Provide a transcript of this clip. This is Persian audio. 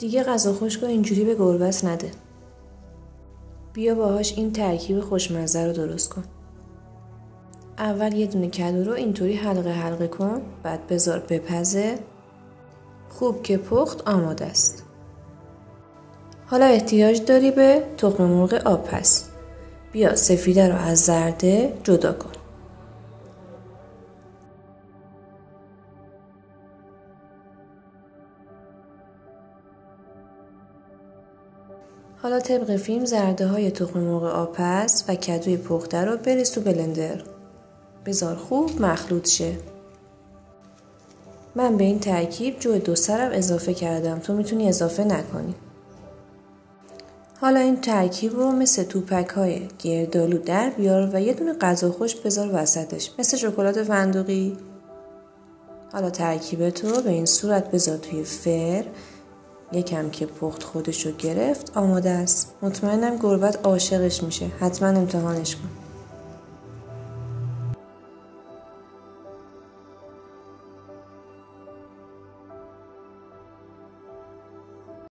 دیگه غذا خشک اینجوری به گربت نده. بیا باهاش این ترکیب خوشمزه رو درست کن. اول یه دونه کدو رو اینطوری حلقه حلقه کن، بعد بذار بپزه. خوب که پخت آماده است. حالا احتیاج داری به تخم مرغ آبپز. بیا سفیده رو از زرده جدا کن. حالا طبق فیلم زرده های تخم مرغ آبپز و کدوی پخته رو بریز تو بلندر. بذار خوب مخلوط شه. من به این ترکیب جو 2 سرم اضافه کردم، تو میتونی اضافه نکنی. حالا این ترکیب رو مثل توپک های گردآلو در بیار و یه دونه غذا خشک بذار وسطش مثل شکلات فندقی. حالا ترکیبتو به این صورت بذار توی فر. یکم که پخت خودشو گرفت آماده است. مطمئنم گربت عاشقش میشه. حتما امتحانش کن.